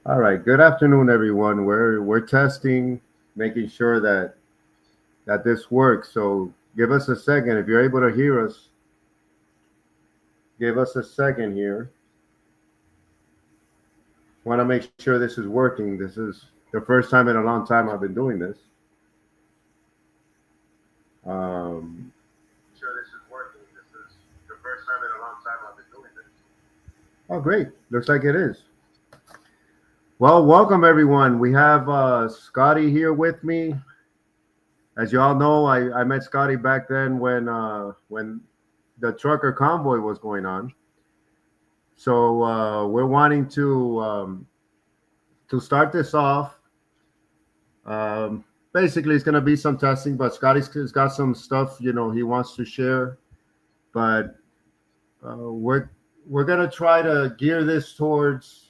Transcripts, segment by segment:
All right. Good afternoon, everyone. We're testing, making sure that this works. So give us a second. If you're able to hear us, give us a second here. Want to make sure this is working. This is the first time in a long time I've been doing this. Um, sure this is working. This is the first time in a long time I've been doing this. Oh, great. Looks like it is. Well, welcome everyone. We have Scotty here with me. As you all know, I met Scotty back then when the trucker convoy was going on. So we're wanting to start this off. Basically, it's going to be some testing, but Scotty's got some stuff he wants to share. But we're going to try to gear this towards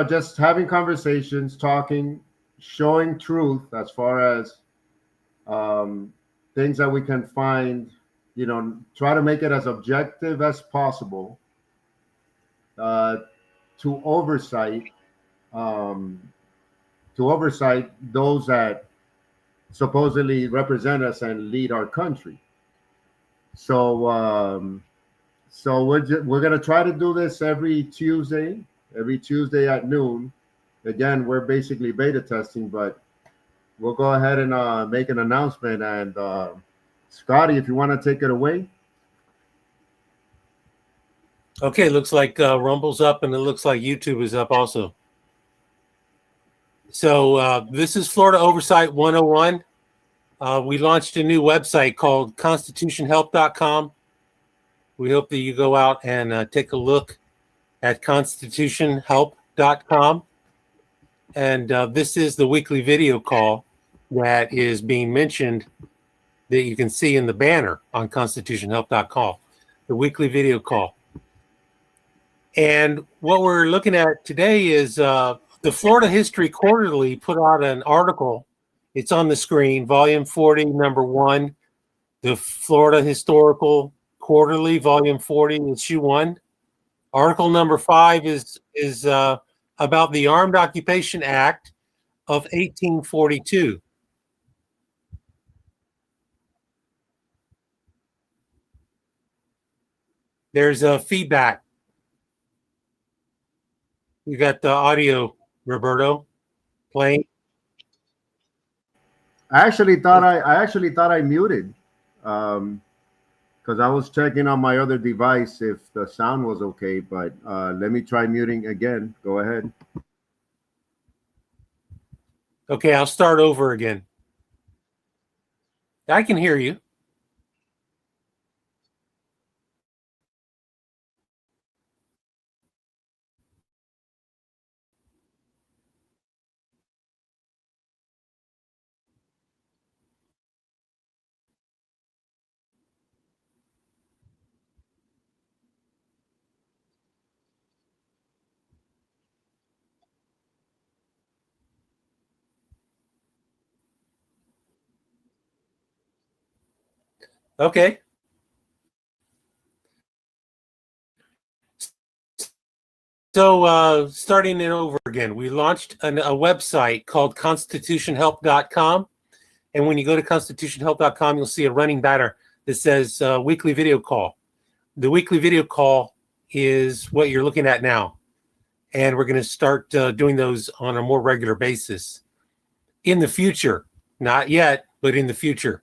just having conversations, talking, showing truth as far as um, things that we can find. Try to make it as objective as possible uh, to oversight um, to oversight those that supposedly represent us and lead our country. So we're gonna try to do this every Tuesday at noon. Again, we're basically beta testing, but we'll go ahead and make an announcement. And Scotty, if you want to take it away. Okay, looks like Rumble's up, and it looks like YouTube is up also. So this is Florida Oversight 101. We launched a new website called constitutionhelp.com. We hope that you go out and take a look at constitutionhelp.com. And this is the weekly video call that is being mentioned that you can see in the banner on constitutionhelp.com, the weekly video call. And what we're looking at today is the Florida History Quarterly put out an article. It's on the screen, volume 40, number 1, the Florida Historical Quarterly, volume 40, issue 1. Article number 5 is about the Armed Occupation Act of 1842. There's a feedback. You got the audio, Roberto, playing. I actually thought I muted because I was checking on my other device if the sound was okay. But let me try muting again. Go ahead. Okay, I'll start over again. I can hear you. Okay. So starting it over again, we launched a website called constitutionhelp.com. And when you go to constitutionhelp.com, you'll see a running banner that says weekly video call. The weekly video call is what you're looking at now. And we're going to start doing those on a more regular basis in the future. Not yet, but in the future.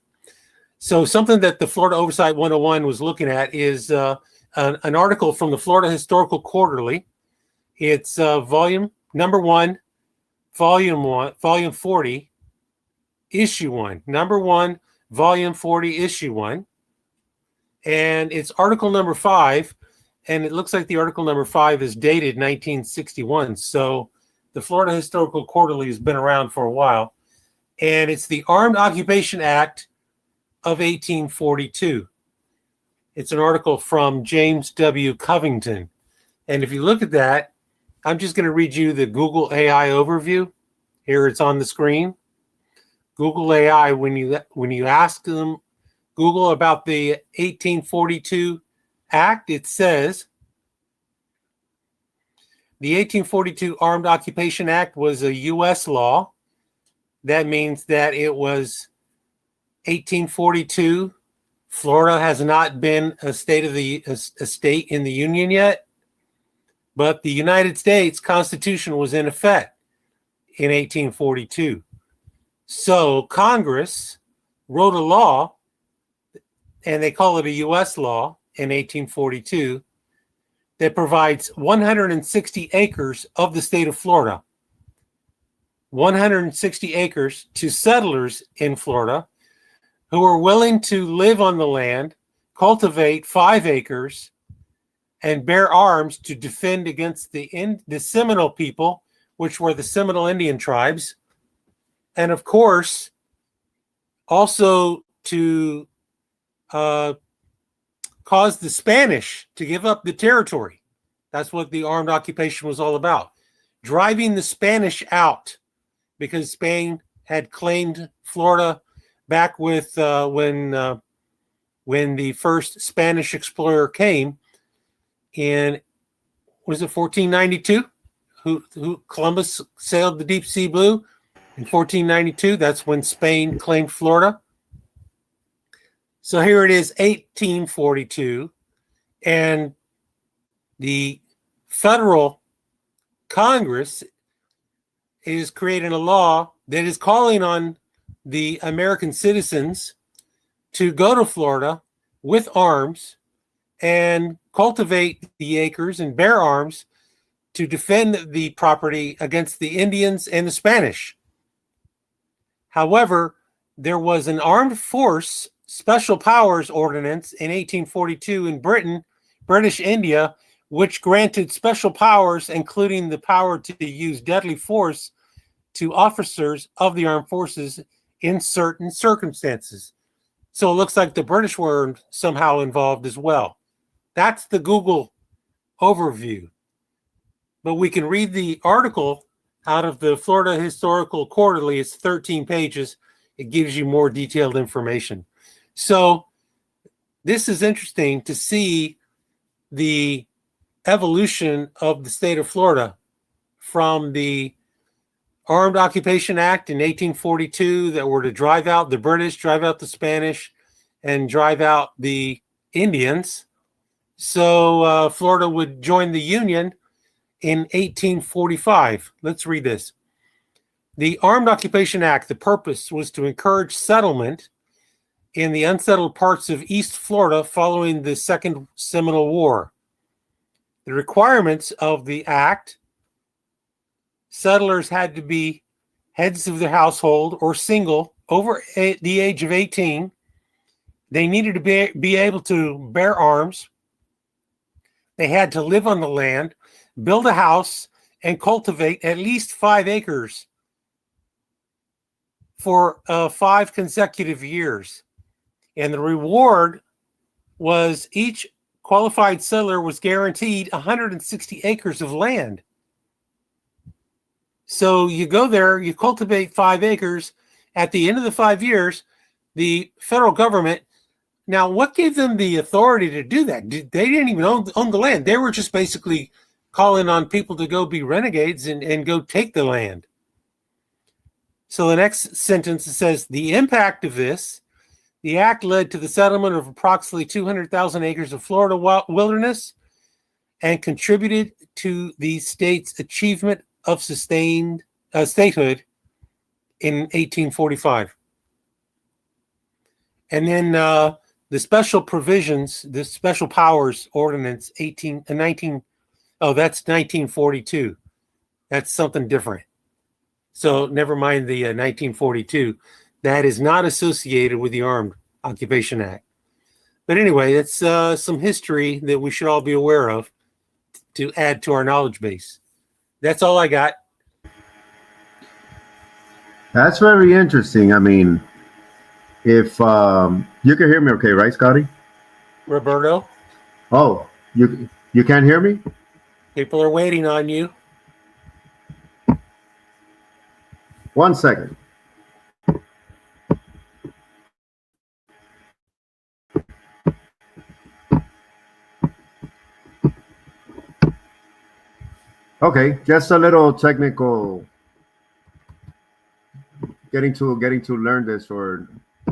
So something that the Florida Oversight 101 was looking at is an article from the Florida Historical Quarterly. It's volume number 1, volume 40, issue 1. Number 1, volume 40, issue 1. And it's article number 5. And it looks like the article number 5 is dated 1961. So the Florida Historical Quarterly has been around for a while. And it's the Armed Occupation Act of 1842. It's an article from James W. Covington. And if you look at that, I'm just going to read you the Google AI overview. Here it's on the screen. Google AI, when you ask them, Google about the 1842 Act, it says, The 1842 Armed Occupation Act was a U.S. law. That means that it was 1842. Florida has not been a state in the Union yet, but the United States Constitution was in effect in 1842. So Congress wrote a law, and they call it a U.S. law in 1842, that provides 160 acres of the state of Florida, 160 acres to settlers in Florida who are willing to live on the land, cultivate 5 acres, and bear arms to defend against the Seminole people, which were the Seminole Indian tribes, and of course, also to cause the Spanish to give up the territory. That's what the armed occupation was all about. Driving the Spanish out, because Spain had claimed Florida back with when the first Spanish explorer came in, was it 1492? Who Columbus sailed the deep sea blue in 1492. That's when Spain claimed Florida. So here it is, 1842, and the federal Congress is creating a law that is calling on the American citizens to go to Florida with arms and cultivate the acres and bear arms to defend the property against the Indians and the Spanish. However, there was an armed force special powers ordinance in 1842 in British India, which granted special powers, including the power to use deadly force to officers of the armed forces in certain circumstances. So it looks like the British were somehow involved as well. That's the Google overview. But we can read the article out of the Florida Historical Quarterly. It's 13 pages. It gives you more detailed information. So this is interesting to see the evolution of the state of Florida from the Armed Occupation Act in 1842 that were to drive out the British, drive out the Spanish, and drive out the Indians. So Florida would join the Union in 1845. Let's read this. The Armed Occupation Act, the purpose was to encourage settlement in the unsettled parts of East Florida following the Second Seminole War. The requirements of the act: settlers had to be heads of their household or single over the age of 18. They needed to be able to bear arms. They had to live on the land, build a house, and cultivate at least 5 acres for 5 consecutive years. And the reward was each qualified settler was guaranteed 160 acres of land. So you go there, you cultivate 5 acres. At the end of the 5 years, the federal government, now what gave them the authority to do that? They didn't even own the land. They were just basically calling on people to go be renegades and go take the land. So the next sentence says, the impact of this: the act led to the settlement of approximately 200,000 acres of Florida wilderness and contributed to the state's achievement of sustained statehood in 1845. And then the special provisions, the special powers ordinance, that's 1942. That's something different. So never mind the 1942. That is not associated with the Armed Occupation Act. But anyway, it's some history that we should all be aware of to add to our knowledge base. That's all I got. That's very interesting. I mean, if you can hear me okay, right, Scotty? Roberto? Oh, you can't hear me? People are waiting on you. 1 second. Okay, just a little technical, getting to learn this or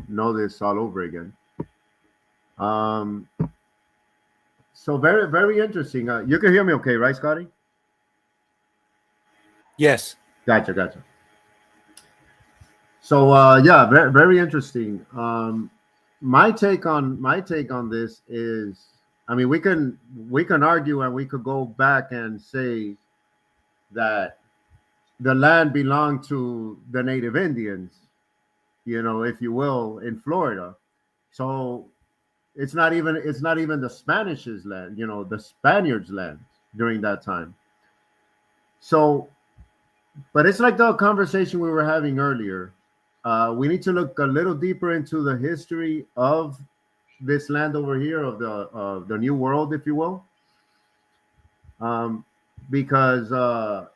know this all over again. Um, so very very interesting. You can hear me, okay, right, Scotty? Yes. Gotcha, gotcha. So yeah, very very interesting. My take on this is, I mean, we can argue and we could go back and say that the land belonged to the native Indians, if you will, in Florida. So it's not even the Spanish's land, the Spaniards' land during that time. So, but it's like the conversation we were having earlier. We need to look a little deeper into the history of this land over here, of the New World, if you will, um, because I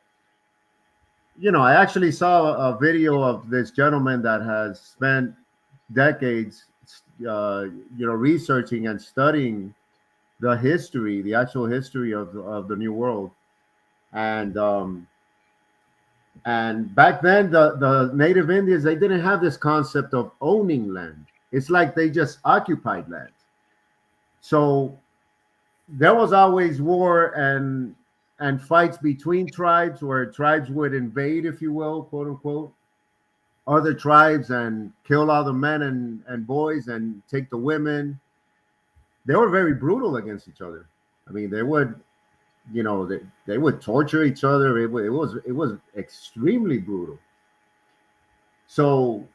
actually saw a video of this gentleman that has spent decades, uh, researching and studying the actual history of the New World, and back then the native Indians, they didn't have this concept of owning land. It's like they just occupied land. So there was always war and fights between tribes, where tribes would invade, if you will, quote unquote, other tribes and kill all the men and boys and take the women. They were very brutal against each other. I mean, they would torture each other. It was extremely brutal. So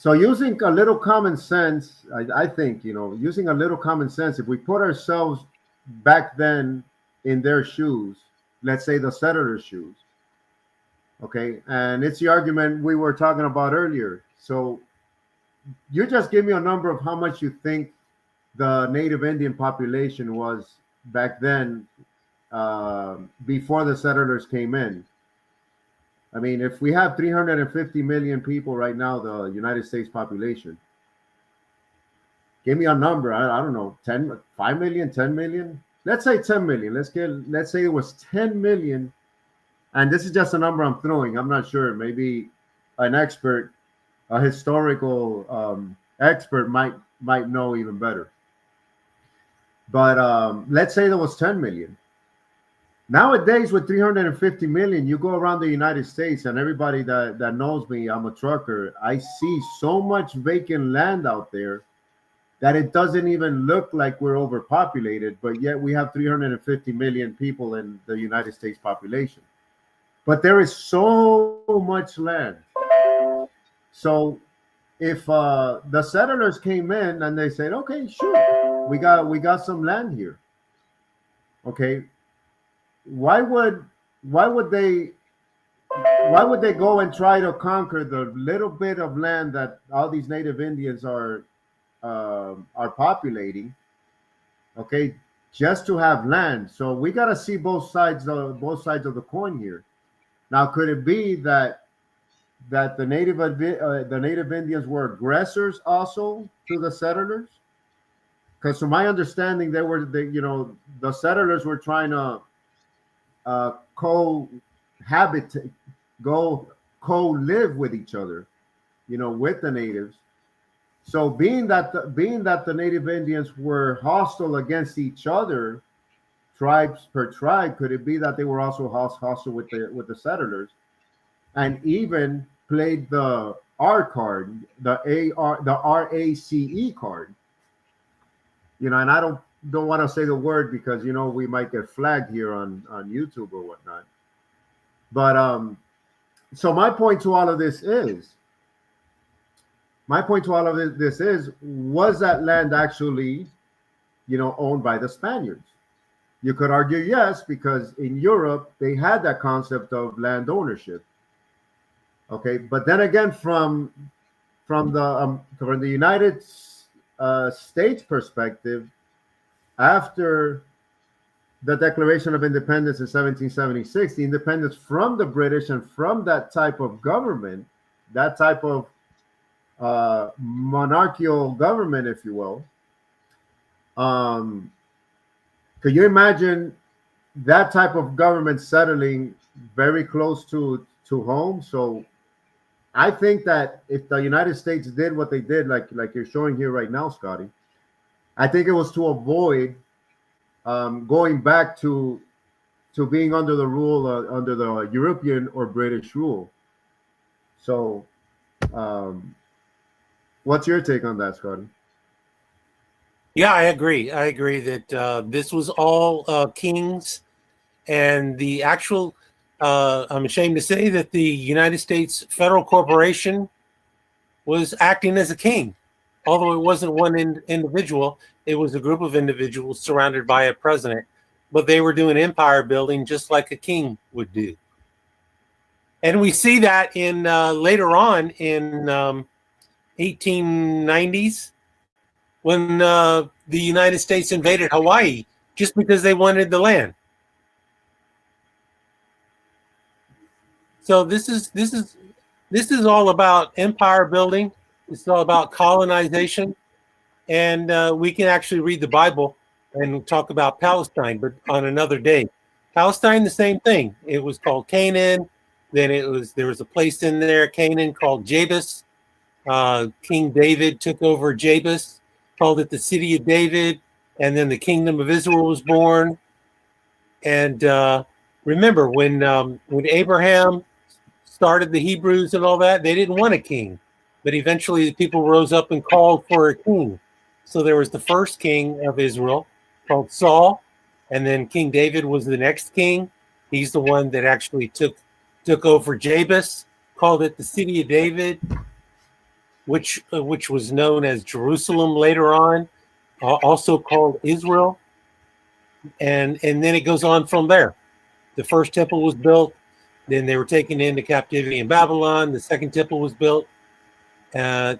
using a little common sense, I think, using a little common sense, if we put ourselves back then in their shoes, let's say the settlers' shoes, okay, and it's the argument we were talking about earlier. So you just give me a number of how much you think the native Indian population was back then, before the settlers came in. I mean, if we have 350 million people right now, the United States population, give me a number. I don't know, 10, 5 million, 10 million. Let's say 10 million. Let's say it was 10 million. And this is just a number I'm throwing. I'm not sure. Maybe an expert, a historical expert might know even better. But let's say there was 10 million. Nowadays, with 350 million, you go around the United States, and everybody that knows me, I'm a trucker. I see so much vacant land out there that it doesn't even look like we're overpopulated, but yet we have 350 million people in the United States population. But there is so much land. So if the settlers came in and they said, okay, sure, we got some land here. Okay, why would why would they why would they go and try to conquer the little bit of land that all these native Indians are populating? Okay, just to have land. So we got to see both sides of the coin here. Now, could it be that the native Indians were aggressors also to the settlers? Because from my understanding, the settlers were trying to cohabit, go co-live with each other, with the natives. So being that the native Indians were hostile against each other, tribes per tribe, could it be that they were also hostile with the settlers, and even played the R card, the RACE card? And I don't want to say the word because we might get flagged here on YouTube or whatnot. But so my point to all of this is, was that land actually owned by the Spaniards? You could argue yes, because in Europe they had that concept of land ownership. Okay, but then again, from the United States perspective, after the Declaration of Independence in 1776, the independence from the British and from that type of government, that type of monarchical government, if you will. Could you imagine that type of government settling very close to home. So I think that if the United States did what they did, like you're showing here right now, Scotty, I think it was to avoid going back to being under the rule under the European or British rule. So, um, what's your take on that, Scotty? Yeah, I agree. I agree that this was all kings, and the actual. I'm ashamed to say that the United States federal corporation was acting as a king, although it wasn't one individual. It was a group of individuals surrounded by a president, but they were doing empire building just like a king would do. And we see that in later on in 1890s when the United States invaded Hawaii just because they wanted the land. So this is all about empire building. It's all about colonization, and we can actually read the Bible and talk about Palestine, but on another day. Palestine, the same thing. It was called Canaan. Then there was a place in there, Canaan, called Jabus. King David took over Jabus, called it the city of David, and then the kingdom of Israel was born. And remember, when Abraham started the Hebrews and all that, they didn't want a king, but eventually the people rose up and called for a king. So there was the first king of Israel called Saul, and then King David was the next king. He's the one that actually took over Jabus, called it the city of David, which was known as Jerusalem later on, also called Israel, and then it goes on from there. The first temple was built. Then they were taken into captivity in Babylon. The second temple was built. Then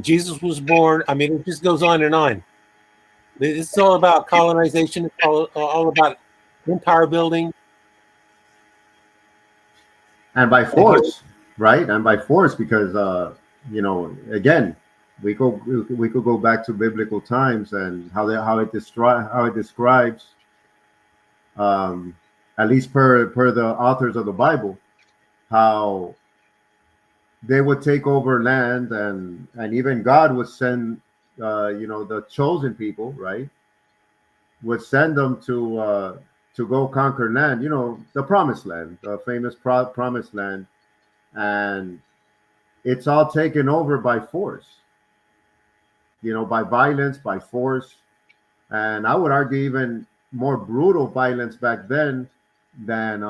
Jesus was born. I mean, it just goes on and on. It's all about colonization. It's all about empire building. And by force, right? And by force, because again, we could go back to biblical times and how it describes, at least per the authors of the Bible, how they would take over land, and even God would send the chosen people, right, would send them to go conquer land, the promised land, the famous promised land, and it's all taken over by force, by violence, by force. And I would argue even more brutal violence back then than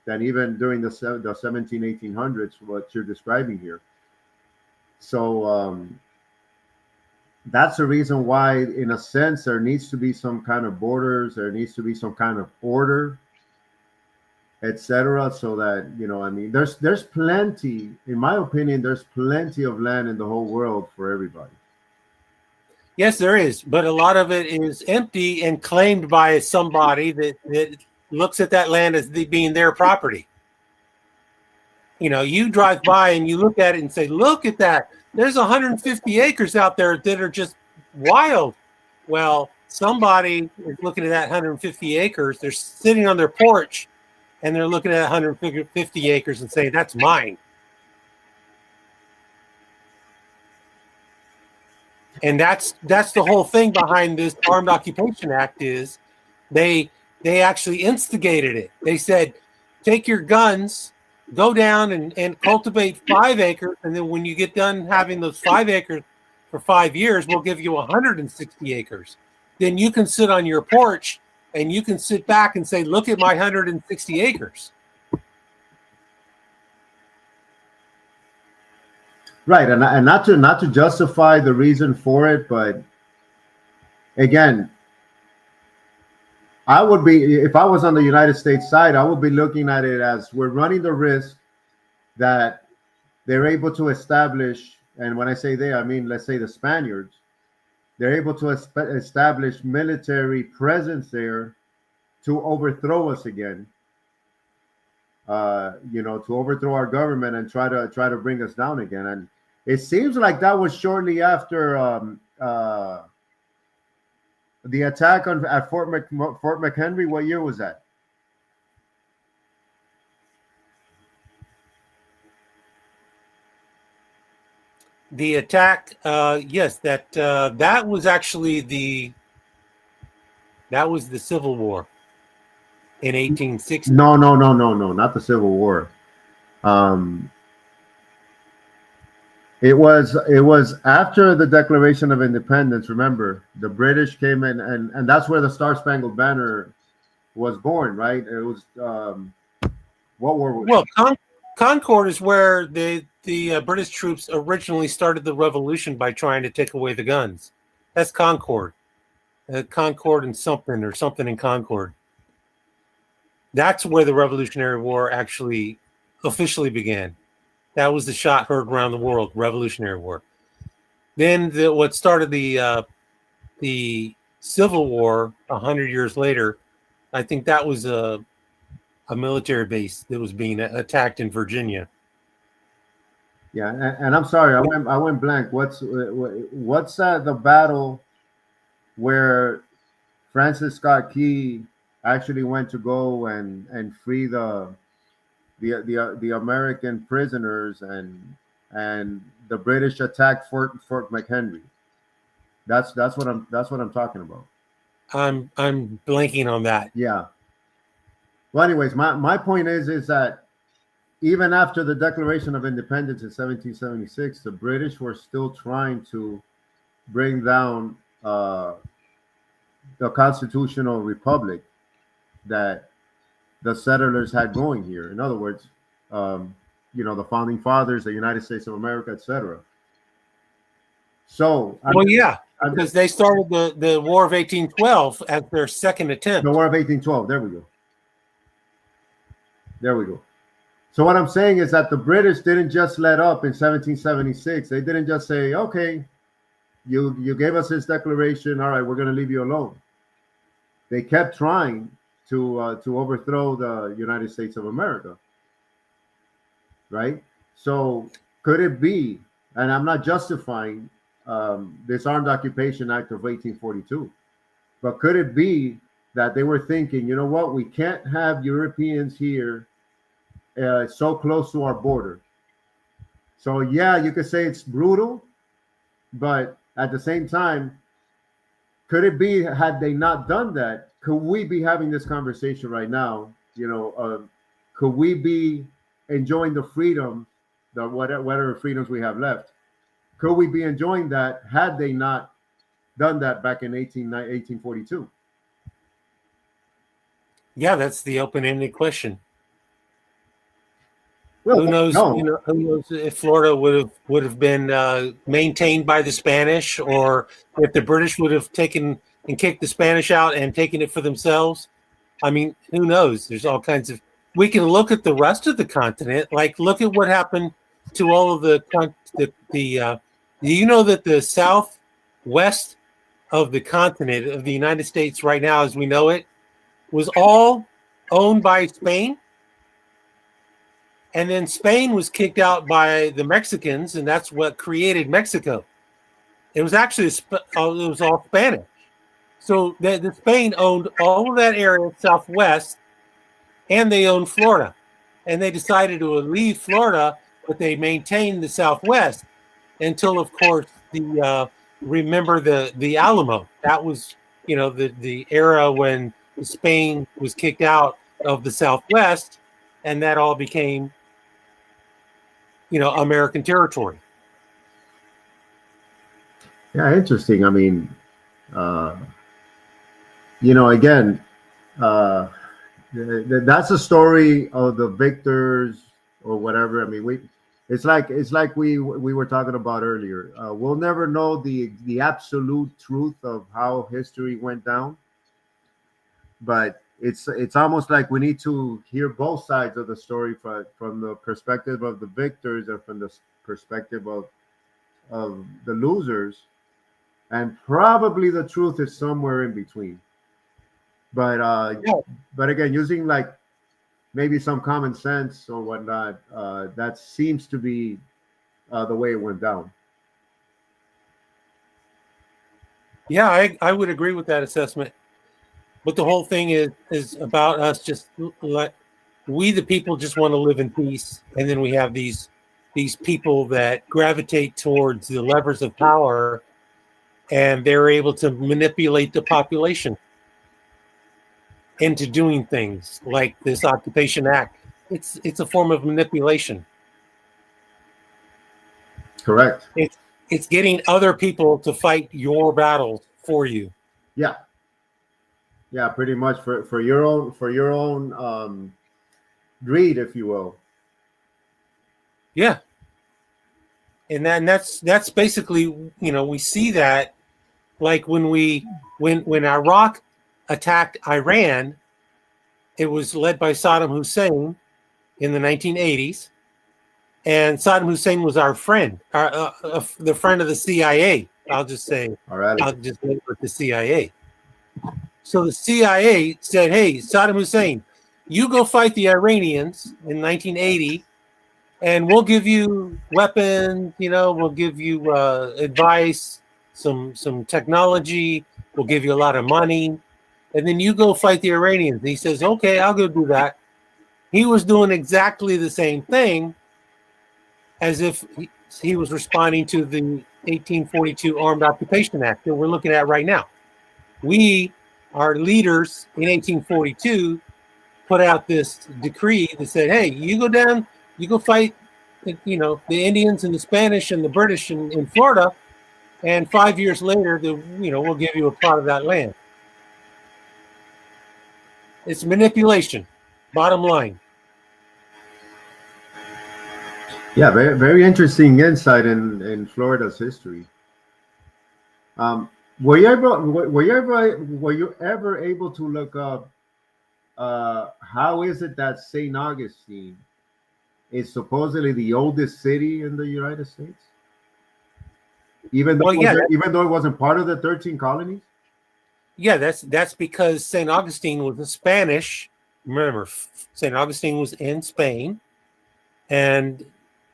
even during the 1800s, what you're describing here. So that's the reason why, in a sense, there needs to be some kind of borders, there needs to be some kind of order, etc., so that I mean, there's plenty, in my opinion, there's plenty of land in the whole world for everybody. Yes, there is, but a lot of it is empty and claimed by somebody that looks at that land as being their property. You drive by and you look at it and say, "Look at that! There's 150 acres out there that are just wild." Well, somebody is looking at that 150 acres. They're sitting on their porch and they're looking at 150 acres and saying, "That's mine." And that's the whole thing behind this Armed Occupation Act is they actually instigated it. They said, take your guns, go down and cultivate 5 acres, and then when you get done having those 5 acres for 5 years, we'll give you 160 acres. Then you can sit on your porch and you can sit back and say, look at my 160 acres. Right, and not to justify the reason for it, but again, I would be, if I was on the United States side, I would be looking at it as we're running the risk that they're able to establish, and when I say they, I mean, let's say the Spaniards, they're able to establish military presence there to overthrow us again. To overthrow our government and try to bring us down again. And it seems like that was shortly after the attack at Fort McHenry. What year was that? The attack, yes, that was actually that was the Civil War in 1860. No, not the Civil War. Um, it was after the Declaration of Independence. Remember, the British came in, and that's where the Star Spangled Banner was born, right? It was what war was Well, Concord is where the British troops originally started the revolution by trying to take away the guns. That's Concord. Concord and something in Concord. That's where the Revolutionary War actually officially began. That was the shot heard around the world, Revolutionary War. Then what started the Civil War 100 years later, I think that was a military base that was being attacked in Virginia. Yeah, and I'm sorry, I went blank. What's the battle where Francis Scott Key actually went to go and free the American prisoners, and the British attacked Fort McHenry. That's what I'm talking about. I'm blanking on that. Yeah. Well, anyways, my point is that even after the Declaration of Independence in 1776, the British were still trying to bring down the constitutional republic that the settlers had going here. In other words, the founding fathers, the United States of America, etc. So, because they started the War of 1812 as their second attempt. The War of 1812. There we go. There we go. So what I'm saying is that the British didn't just let up in 1776. They didn't just say, okay, you gave us this declaration. All right, we're going to leave you alone. They kept trying to overthrow the United States of America. Right? So could it be, and I'm not justifying this Armed Occupation Act of 1842, but could it be that they were thinking, you know what, we can't have Europeans here so close to our border. So yeah, you could say it's brutal, but at the same time, could it be, had they not done that, could we be having this conversation right now? Could we be enjoying the freedom, whatever freedoms we have left? Could we be enjoying that had they not done that back in 1842? Yeah, that's the open-ended question. Well, who knows? No. Who knows if Florida would have been maintained by the Spanish, or if the British would have taken and kicked the Spanish out and taken it for themselves? I mean, who knows? There's all kinds of. We can look at the rest of the continent. Like, look at what happened to all of the. You know that the southwest of the continent of the United States right now, as we know it, was all owned by Spain. And then Spain was kicked out by the Mexicans, and that's what created Mexico. It was actually it was all Spanish. So the Spain owned all of that area southwest, and they owned Florida. And they decided to leave Florida, but they maintained the southwest until, of course, remember the Alamo. That was the era when Spain was kicked out of the southwest, and that all became American territory. Yeah, interesting. I mean, again, that's a story of the victors or whatever. I mean, it's like we were talking about earlier. We'll never know the absolute truth of how history went down, but it's almost like we need to hear both sides of the story from the perspective of the victors and from the perspective of the losers, and probably the truth is somewhere in between. But but again, using like maybe some common sense or whatnot, that seems to be the way it went down. Yeah, I would agree with that assessment. But the whole thing is about us just we the people just want to live in peace, and then we have these these people that gravitate towards the levers of power, and they're able to manipulate the population into doing things like this Occupation Act. It's a form of manipulation. Correct. It's getting other people to fight your battles for you. Yeah. Yeah, pretty much for your own greed, if you will. Yeah. And that's basically, we see that, like when Iraq attacked Iran, it was led by Saddam Hussein in the 1980s, and Saddam Hussein was our friend, the friend of the CIA. I'll just say, All right. I'll just label it the CIA. So the CIA said, "Hey, Saddam Hussein, you go fight the Iranians in 1980, and we'll give you weapons. We'll give you advice, some technology. We'll give you a lot of money, and then you go fight the Iranians." And he says, "Okay, I'll go do that." He was doing exactly the same thing, as if he was responding to the 1842 Armed Occupation Act that we're looking at right now. Our leaders in 1842 put out this decree that said, "Hey, you go down, you go fight, the Indians and the Spanish and the British in Florida, and 5 years later, we'll give you a plot of that land." It's manipulation, bottom line. Yeah, very, very interesting insight in Florida's history. Were you ever able to look up how is it that St. Augustine is supposedly the oldest city in the United States, even though it wasn't part of the 13 colonies? Yeah, that's because St. Augustine was a Spanish. Remember, St. Augustine was in Spain, and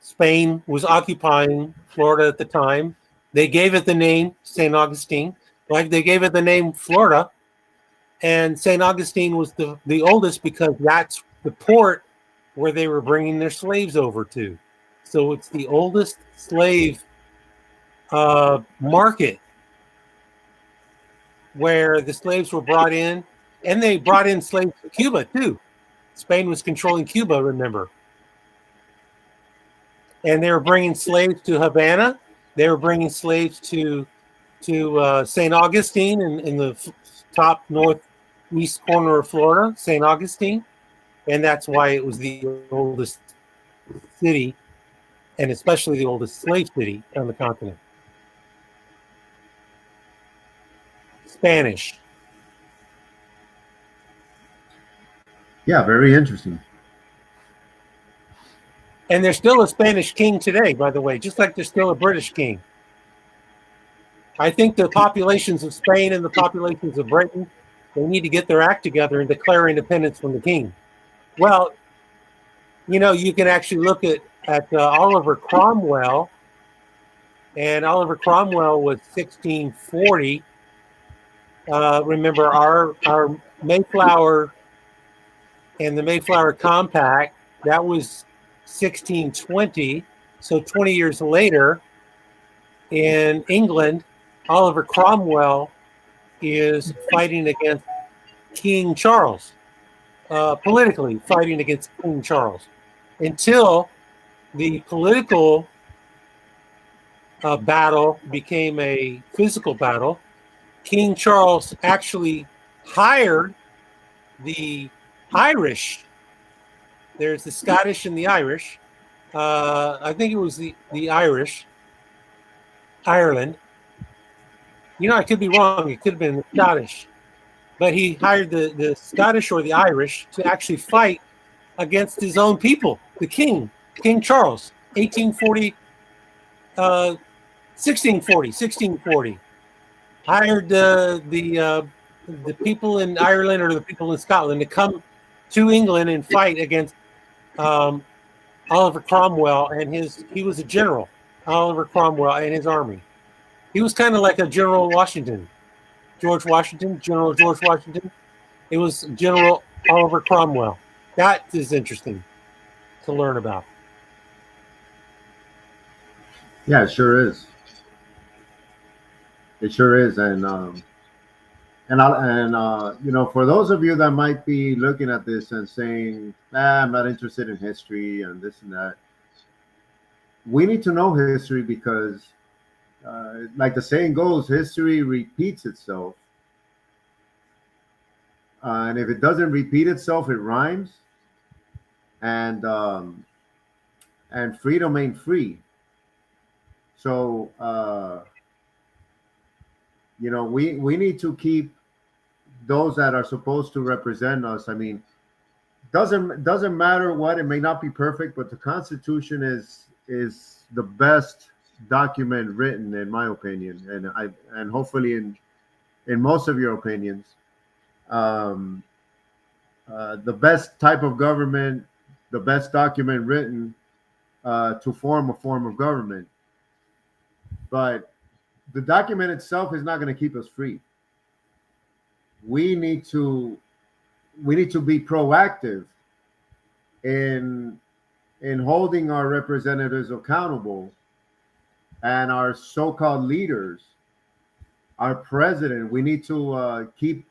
Spain was occupying Florida at the time. They gave it the name St. Augustine, like they gave it the name Florida. And St. Augustine was the oldest because that's the port where they were bringing their slaves over to. So it's the oldest slave market, where the slaves were brought in, and they brought in slaves to Cuba too. Spain was controlling Cuba, remember. And they were bringing slaves to Havana. They were bringing slaves to St. Augustine in the top northeast corner of Florida, St. Augustine. And that's why it was the oldest city, and especially the oldest slave city on the continent. Spanish. Yeah, very interesting. And there's still a Spanish king today, by the way, just like there's still a British king. I think the populations of Spain and the populations of Britain, they need to get their act together and declare independence from the king. Well, you can actually look at Oliver Cromwell, and Oliver Cromwell was 1640. Remember, our Mayflower and the Mayflower Compact, that was 1620. So 20 years later, in England, Oliver Cromwell is fighting against King Charles, politically fighting against King Charles, until the political battle became a physical battle. King Charles actually hired the Irish. There's the Scottish and the Irish. I think it was the Irish. Ireland. I could be wrong. It could have been the Scottish. But he hired the Scottish or the Irish to actually fight against his own people, the king, King Charles, 1640. Hired the people in Ireland or the people in Scotland to come to England and fight against Oliver Cromwell and he was a general, Oliver Cromwell and his army. He was kind of like a General Washington, General George Washington. It was General Oliver Cromwell. That is interesting to learn about. Yeah, it sure is. It sure is, for those of you that might be looking at this and saying, I'm not interested in history and this and that, we need to know history because, like the saying goes, history repeats itself. And if it doesn't repeat itself, it rhymes. And freedom ain't free. So, we need to keep those that are supposed to represent us. I mean, doesn't matter what, it may not be perfect, but the Constitution is the best document written, in my opinion, and hopefully in most of your opinions. um the best type of government, the best document written to form a form of government. But the document itself is not going to keep us free. we need to we need to be proactive in holding our representatives accountable, and our so-called leaders, our president. We need to keep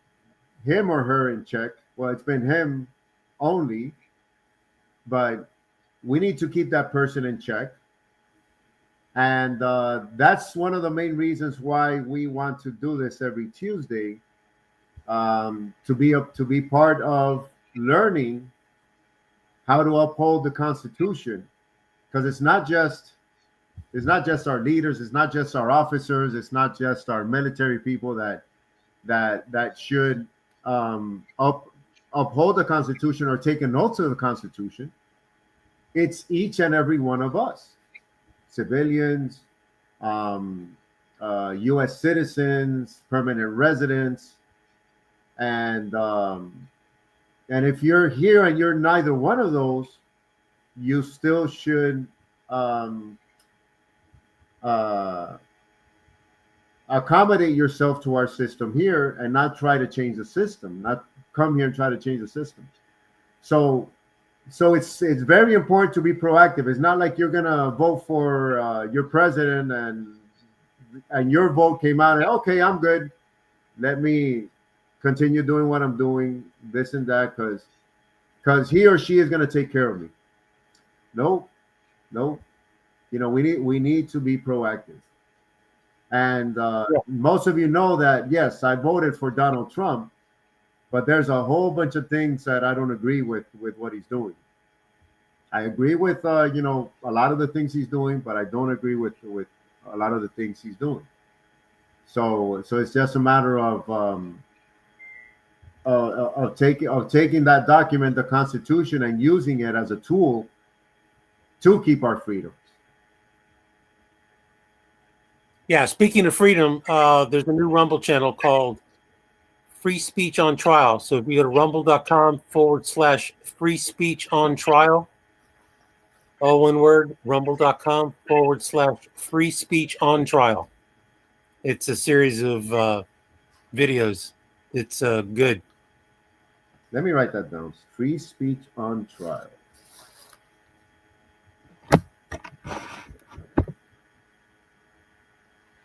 him or her in check. Well, it's been him only, but we need to keep that person in check. And that's one of the main reasons why we want to do this every Tuesday, to be part of learning how to uphold the Constitution, because it's not just our leaders, it's not just our officers, it's not just our military people that should uphold the Constitution or take an oath to the Constitution. It's each and every one of us, civilians, um, U.S. citizens, permanent residents, and if you're here and you're neither one of those, you still should um, uh, accommodate yourself to our system here and not try to change the system, not come here and try to change the system. So it's very important to be proactive. It's not like you're gonna vote for your president and your vote came out and okay, I'm good. Let me continue doing what I'm doing, this and that, because he or she is gonna take care of me. No, no. We need to be proactive. And Yeah. most of you know that yes, I voted for Donald Trump, but there's a whole bunch of things that I don't agree with what he's doing. I agree with a lot of the things he's doing, but I don't agree with a lot of the things he's doing. So it's just a matter of taking that document, the Constitution, and using it as a tool to keep our freedoms. Yeah. Speaking of freedom, there's a new Rumble channel called Free Speech on Trial. So if you go to rumble.com/free speech on trial, all one word, rumble.com/free speech on trial. It's a series of videos. It's good. Let me write that down. Free speech on trial.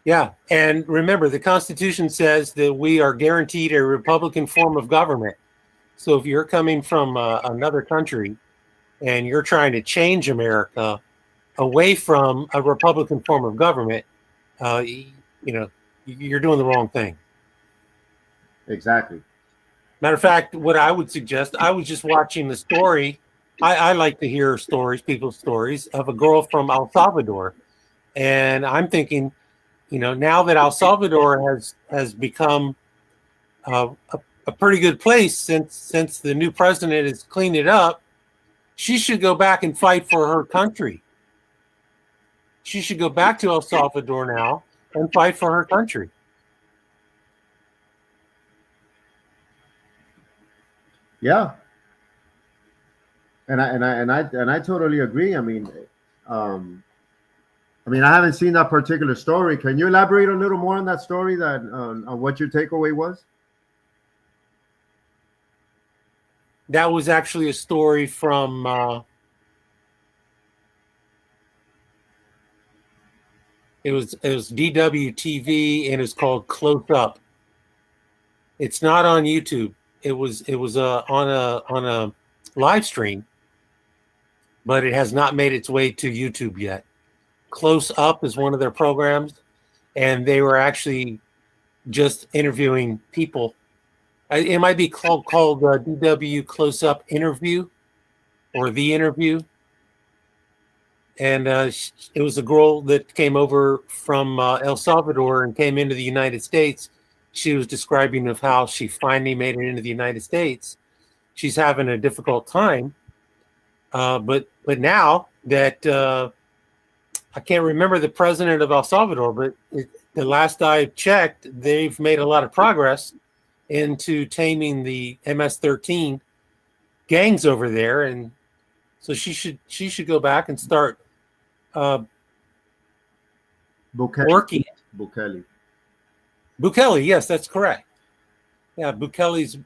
Yeah. And remember, the Constitution says that we are guaranteed a Republican form of government. So if you're coming from another country and you're trying to change America away from a Republican form of government, you're doing the wrong thing. Exactly. Matter of fact, what I would suggest, I was just watching the story. I like to hear stories, people's stories of a girl from El Salvador. And I'm thinking, now that El Salvador has become a pretty good place since the new president has cleaned it up, she should go back and fight for her country. She should go back to El Salvador now and fight for her country. Yeah. And I totally agree. I haven't seen that particular story. Can you elaborate a little more on that story, that on what your takeaway was? That was actually a story from It was DWTV, and it's called Close Up. It's not on YouTube. It was on a live stream, but it has not made its way to YouTube yet. Close Up is one of their programs, and they were actually just interviewing people. It might be called DW Close Up Interview or The Interview. And it was a girl that came over from El Salvador and came into the United States. She was describing of how she finally made it into the United States. She's having a difficult time, but now that I can't remember the president of El Salvador, but the last I checked, they've made a lot of progress into taming the MS-13 gangs over there, and so she should go back and start working. Bukele, yes, that's correct. Yeah, Bukele's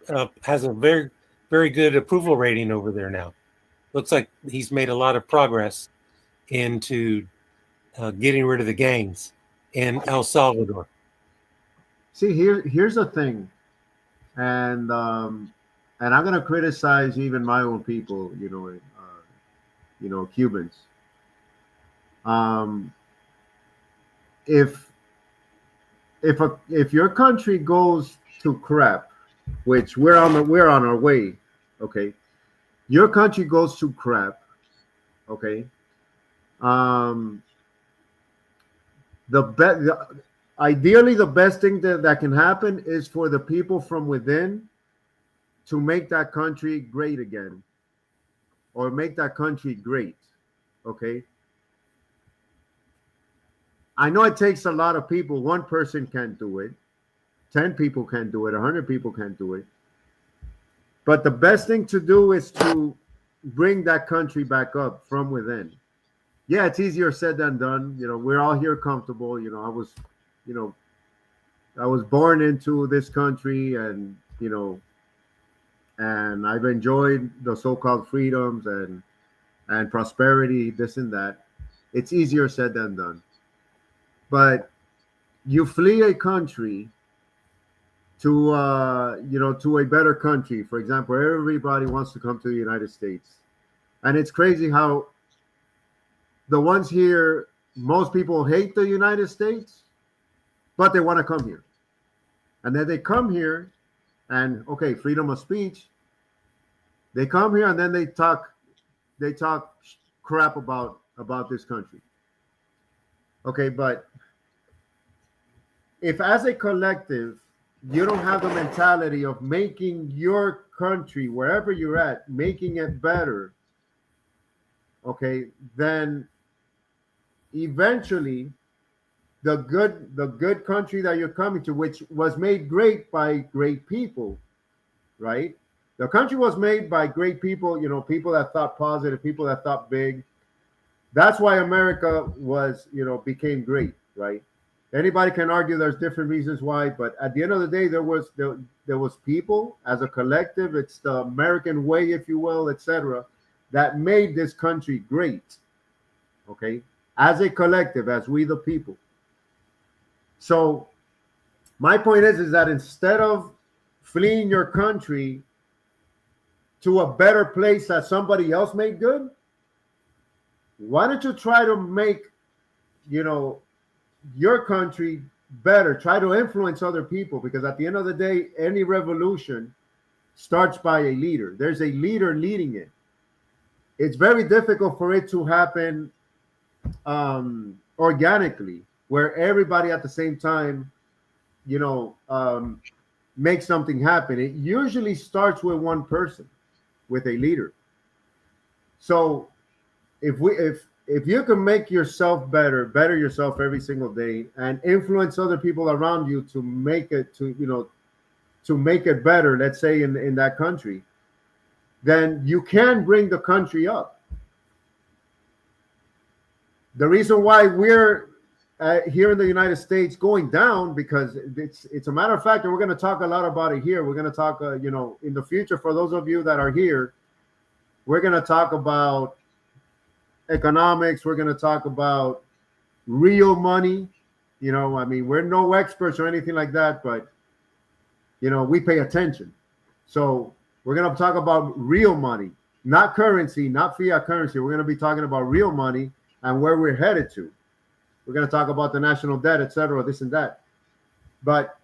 has a very, very good approval rating over there now. Looks like he's made a lot of progress into getting rid of the gangs in El Salvador. See, here's the thing, and I'm gonna criticize even my own people, Cubans. If your country goes to crap, which we're on our way, okay, your country goes to crap, okay. Ideally, the best thing that can happen is for the people from within to make that country great again, or make that country great, okay. I know it takes a lot of people. One person can't do it. 10 people can't do it. 100 people can't do it. But the best thing to do is to bring that country back up from within. Yeah, it's easier said than done. We're all here comfortable. I was born into this country, and and I've enjoyed the so-called freedoms and prosperity, this and that. It's easier said than done. But you flee a country to to a better country. For example, everybody wants to come to the United States, and it's crazy how the ones here, most people hate the United States, but they want to come here, and then they come here, and okay, freedom of speech. They come here and then they talk crap about this country. Okay, but if as a collective you don't have the mentality of making your country, wherever you're at, making it better, okay, then eventually the good country that you're coming to, which was made great by great people, right? The country was made by great people, people that thought positive, people that thought big. That's why America became great, right? Anybody can argue there's different reasons why, but at the end of the day, there was people as a collective. It's the American way, if you will, etc., that made this country great. Okay, as a collective, as we the people. So my point is that instead of fleeing your country to a better place that somebody else made good, why don't you try to make your country better? Try to influence other people, because at the end of the day, any revolution starts by a leader. There's a leader leading it. It's very difficult for it to happen organically, where everybody at the same time make something happen. It usually starts with one person, with a leader. So if you can make yourself better yourself every single day, and influence other people around you to make it to make it better, let's say in that country, then you can bring the country up. The reason why we're here in the United States going down, because it's a matter of fact, and we're going to talk a lot about it here. We're going to talk in the future, for those of you that are here, we're going to talk about economics. We're going to talk about real money. I mean, we're no experts or anything like that, but we pay attention. So we're going to talk about real money, not currency, not fiat currency. We're going to be talking about real money and where we're headed to. We're going to talk about the national debt, et cetera, this and that. But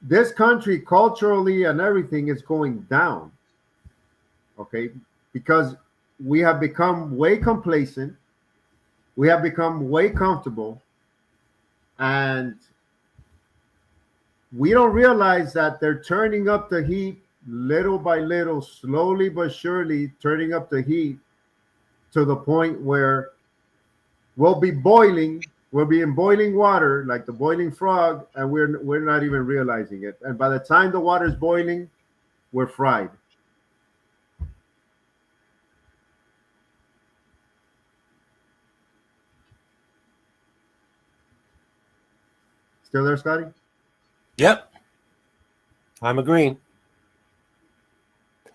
this country culturally and everything is going down. Okay, because we have become way complacent. We have become way comfortable, and we don't realize that they're turning up the heat little by little, slowly but surely turning up the heat to the point where we'll be in boiling water like the boiling frog, and we're not even realizing it. And by the time the water is boiling, we're fried. Still there, Scotty? Yep. I'm agreeing.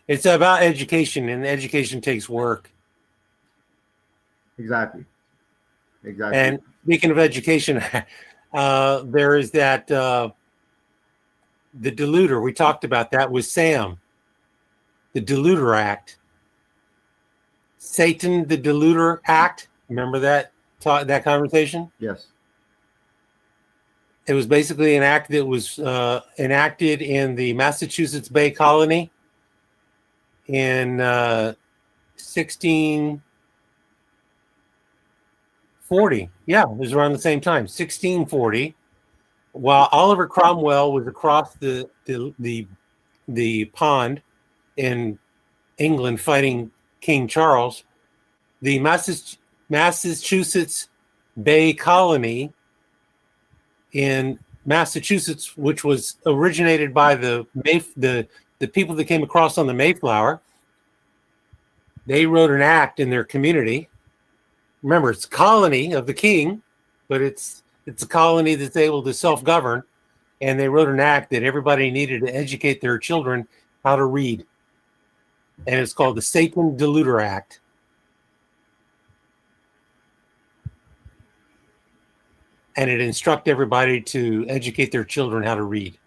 It's about education, and education takes work. Exactly. And speaking of education, there is that the Deluder. We talked about that with Sam. The Deluder Act. Satan, the Deluder Act. Remember that conversation? Yes. It was basically an act that was enacted in the Massachusetts Bay Colony in 1640. Yeah, it was around the same time, 1640. While Oliver Cromwell was across the pond in England fighting King Charles, the Massachusetts Bay Colony in Massachusetts, which was originated by the people that came across on the Mayflower, they wrote an act in their community. Remember, it's a colony of the king, but it's a colony that's able to self-govern, and they wrote an act that everybody needed to educate their children how to read, and it's called the Satan Deluder Act. And it instructs everybody to educate their children how to read.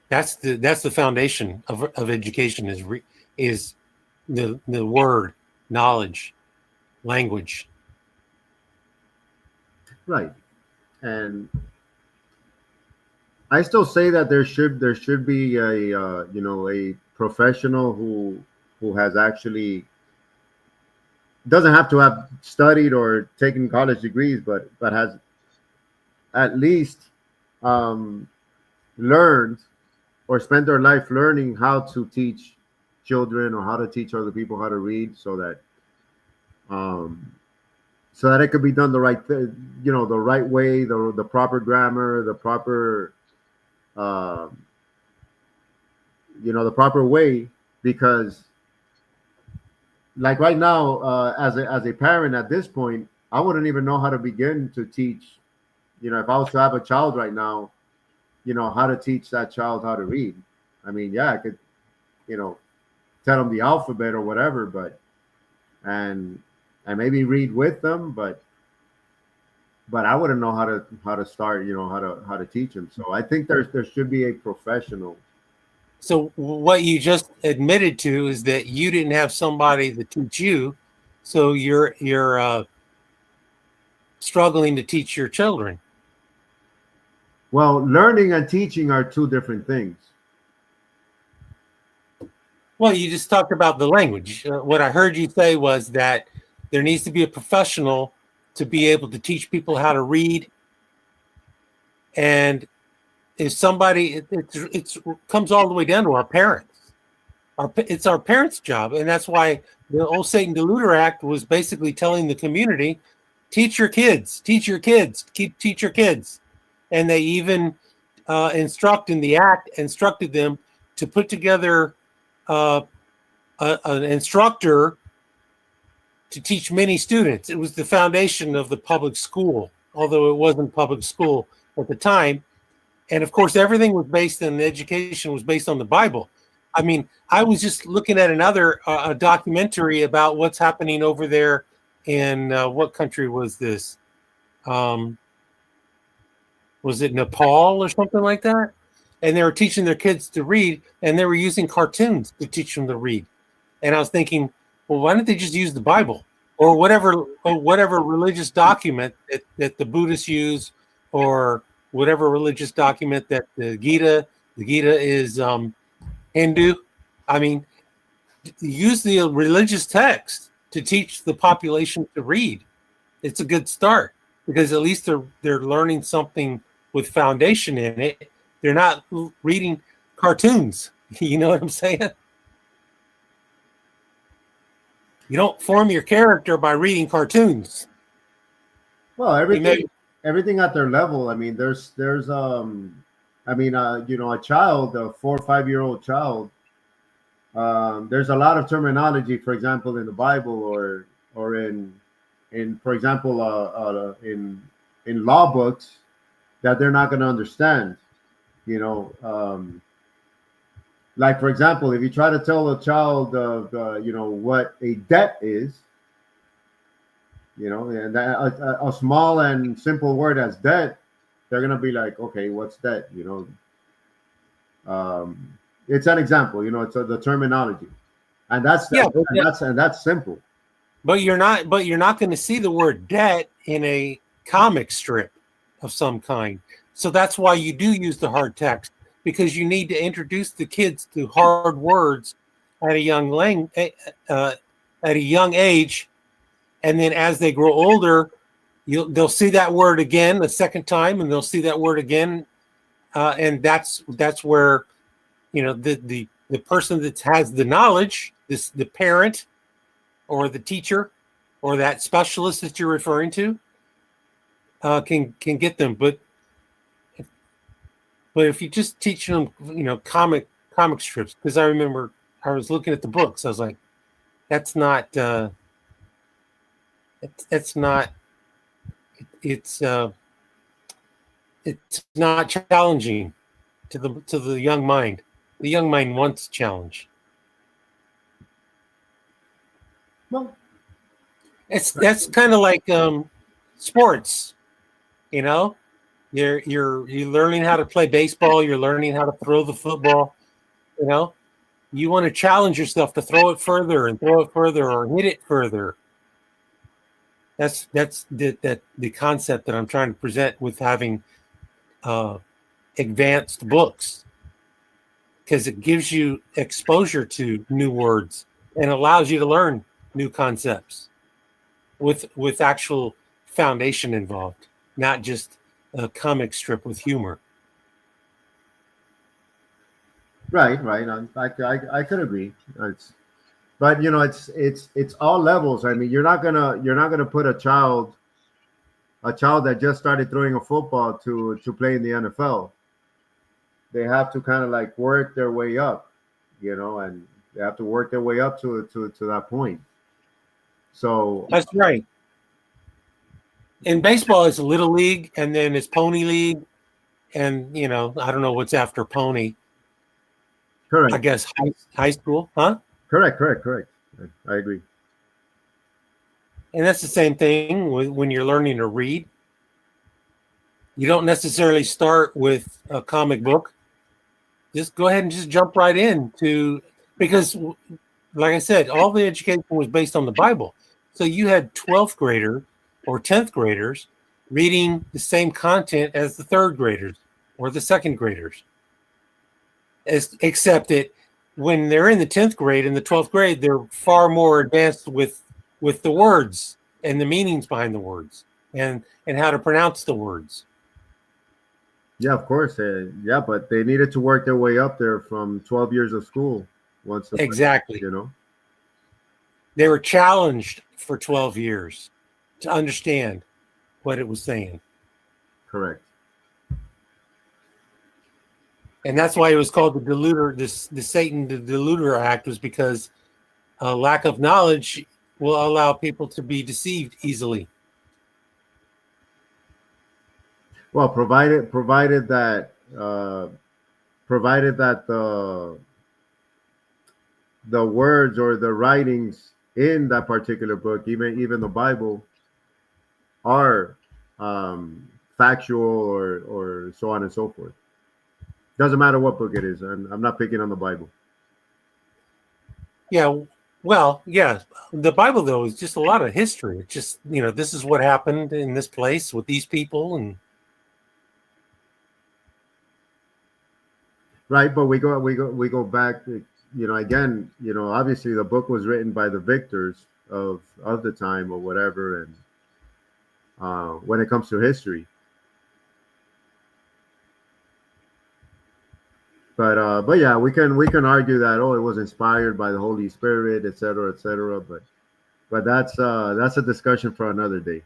That's the foundation of education is the word, knowledge, language. Right. And I still say that there should be a professional who has actually doesn't have to have studied or taken college degrees, but has at least learned or spent their life learning how to teach children or how to teach other people how to read, so that it could be done the right the right way, the proper grammar, the proper the proper way. Because like right now, as a parent at this point, I wouldn't even know how to begin to teach. If I was to have a child right now, how to teach that child how to read. I mean, yeah, I could, tell them the alphabet or whatever, but and maybe read with them, but I wouldn't know how to start, how to teach them. So I think there should be a professional. So what you just admitted to is that you didn't have somebody to teach you, so you're struggling to teach your children. Well, learning and teaching are two different things. Well, you just talked about the language. What I heard you say was that there needs to be a professional to be able to teach people how to read. And if somebody, it comes all the way down to our parents. It's our parents' job. And that's why the old Satan Deluder Act was basically telling the community, teach your kids. Teach your kids. And they even instructed them to put together an instructor to teach many students. It was the foundation of the public school, although it wasn't public school at the time. And of course, everything was based on education was based on the Bible. I mean, I was just looking at another a documentary about what's happening over there in what country was this? Um, was it Nepal or something like that? And they were teaching their kids to read, and they were using cartoons to teach them to read. And I was thinking, well, why don't they just use the Bible or whatever religious document that the Buddhists use, or whatever religious document that the Gita is Hindu. I mean, use the religious text to teach the population to read. It's a good start because at least they're learning something with foundation in it. They're not reading cartoons. You know what I'm saying? You don't form your character by reading cartoons. Well, everything at their level. I mean, a child, a 4 or 5 year old child. There's a lot of terminology, for example, in the Bible or in for example, in law books that they're not going to understand. You know, like for example, if you try to tell a child of what a debt is, and that a small and simple word as debt, they're gonna be like, okay, what's that? It's an example. It's the terminology, and that's simple. But you're not going to see the word debt in a comic strip of some kind. So that's why you do use the hard text, because you need to introduce the kids to hard words at a young age, and then as they grow older, they'll see that word again a second time, and they'll see that word again, and that's where the person that has the knowledge, the parent or the teacher or that specialist that you're referring to, can get them. But if you just teach them, comic strips, because I remember I was looking at the books, I was like, that's not. It's not. It's not challenging to the young mind. The young mind wants challenge. Well, that's kind of like sports. You're learning how to play baseball. You're learning how to throw the football. You want to challenge yourself to throw it further and throw it further or hit it further. That's the concept that I'm trying to present with having advanced books, because it gives you exposure to new words and allows you to learn new concepts with actual foundation involved, not just a comic strip with humor. Right. I could agree. But it's all levels. I mean, you're not gonna put a child that just started throwing a football to play in the NFL. They have to kind of like work their way up, and they have to work their way up to that point. So that's right. In baseball, it's Little League, and then it's Pony League, and I don't know what's after Pony. Correct. I guess high school, huh? Correct. I agree. And that's the same thing when you're learning to read. You don't necessarily start with a comic book. Just go ahead and just jump right into, because, like I said, all the education was based on the Bible. So you had 12th graders or 10th graders reading the same content as the third graders or the second graders. Except that when they're in the 10th grade and the 12th grade, they're far more advanced with the words and the meanings behind the words and how to pronounce the words. Yeah, of course. Yeah, but they needed to work their way up there from 12 years of school. Exactly. They were challenged for 12 years to understand what it was saying. Correct. And that's why it was called the Deluder, the Satan the Deluder Act, was because a lack of knowledge will allow people to be deceived easily. Well, provided that the words or the writings in that particular book, even the Bible, are factual or so on and so forth. Doesn't matter what book it is. I'm not picking on the Bible. Yeah. Well, yeah. The Bible, though, is just a lot of history. It's just, this is what happened in this place with these people. And right, but we go back, again, obviously the book was written by the victors of the time or whatever, and when it comes to history. But yeah, we can argue that, oh, it was inspired by the Holy Spirit, et cetera, et cetera. But that's a discussion for another day.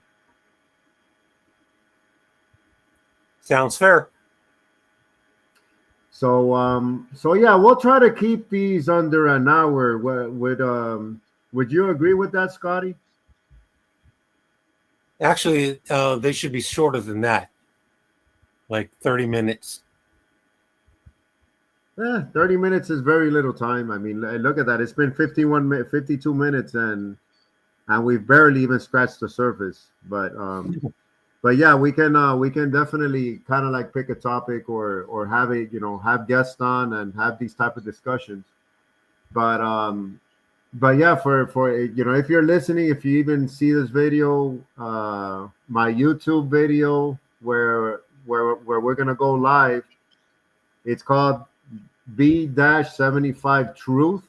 sounds fair. So yeah, we'll try to keep these under an hour. Would you agree with that, Scotty? Actually, they should be shorter than that, like 30 minutes. 30 minutes is very little time. I mean, look at that. It's been 52 minutes, and we've barely even scratched the surface. But yeah, we can definitely kind of like pick a topic or have it, have guests on and have these type of discussions. But yeah, for if you're listening, if you even see this video, my YouTube video where we're gonna go live, it's called B-75 Truth,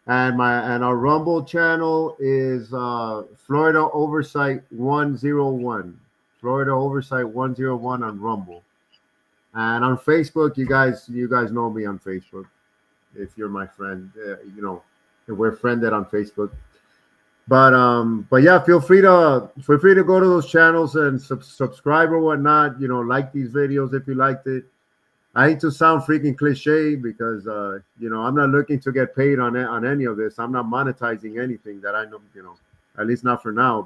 and our Rumble channel is Florida Oversight 101. Florida Oversight 101 on Rumble. And on Facebook, you guys know me on Facebook. If you're my friend, if we're friended on Facebook. But yeah, feel free to go to those channels and subscribe or whatnot. Like these videos if you liked it. I hate to sound freaking cliche because I'm not looking to get paid on any of this. I'm not monetizing anything that I know, at least not for now.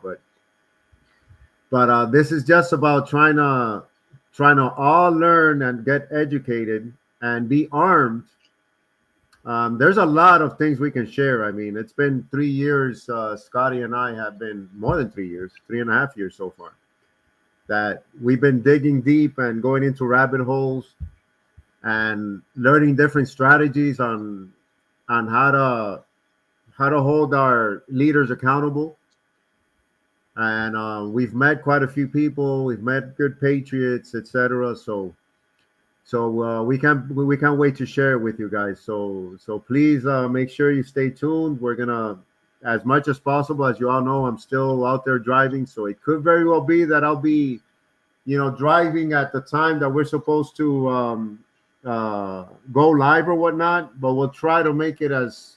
But this is just about trying to all learn and get educated and be armed. There's a lot of things we can share. I mean, it's been 3 years. Scotty and I have been more than 3 years, 3.5 years so far, that we've been digging deep and going into rabbit holes and learning different strategies on how to hold our leaders accountable. And we've met quite a few people. We've met good patriots, etc. So we can't wait to share it with you guys. So please make sure you stay tuned. We're gonna, as much as possible, as you all know, I'm still out there driving, so it could very well be that I'll be driving at the time that we're supposed to go live or whatnot, but we'll try to make it as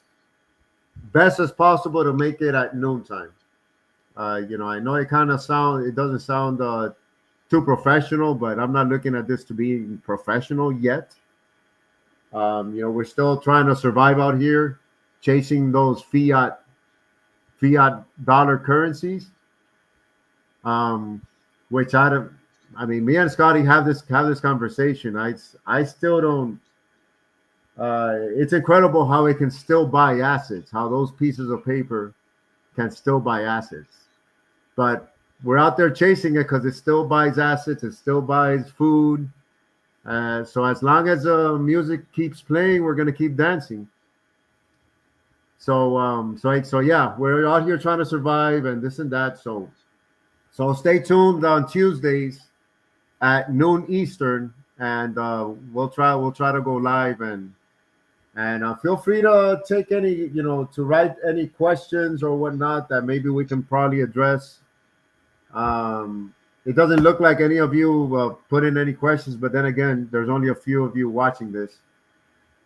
best as possible to make it at noontime. I know it doesn't sound too professional, but I'm not looking at this to be professional yet. We're still trying to survive out here, chasing those fiat dollar currencies, which me and Scotty have this conversation. I still don't. It's incredible how it can still buy assets. How those pieces of paper can still buy assets, but we're out there chasing it because it still buys assets. It still buys food. So as long as music keeps playing, we're gonna keep dancing. So yeah, we're out here trying to survive and this and that. So stay tuned on Tuesdays at noon Eastern, and we'll try to go live and feel free to take any to write any questions or whatnot that maybe we can probably address. It doesn't look like any of you put in any questions, but then again, there's only a few of you watching this.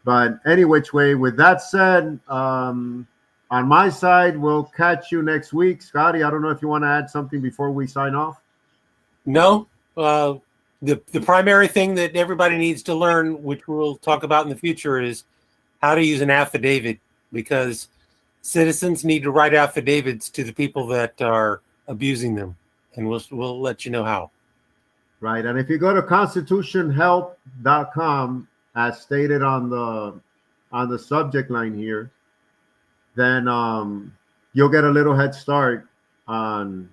But any which way, with that said, on my side, we'll catch you next week. Scotty, I don't know if you want to add something before we sign off. No, the primary thing that everybody needs to learn, which we'll talk about in the future, is how to use an affidavit, because citizens need to write affidavits to the people that are abusing them, and we'll let you know how. Right, and if you go to constitutionhelp.com, as stated on on the subject line here, then you'll get a little head start on.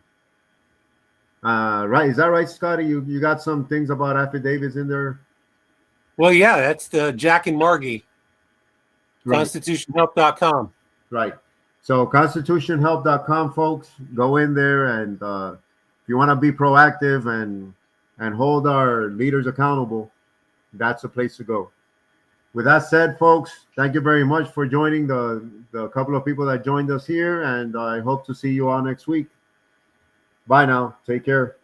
Right, is that right, Scotty? You got some things about affidavits in there, Well, yeah, that's the Jack and Margie, right? constitutionhelp.com. Right. So constitutionhelp.com, folks, go in there, and if you want to be proactive and hold our leaders accountable, that's the place to go. With that said, folks, thank you very much for joining the couple of people that joined us here, and I hope to see you all next week. Bye now. Take care.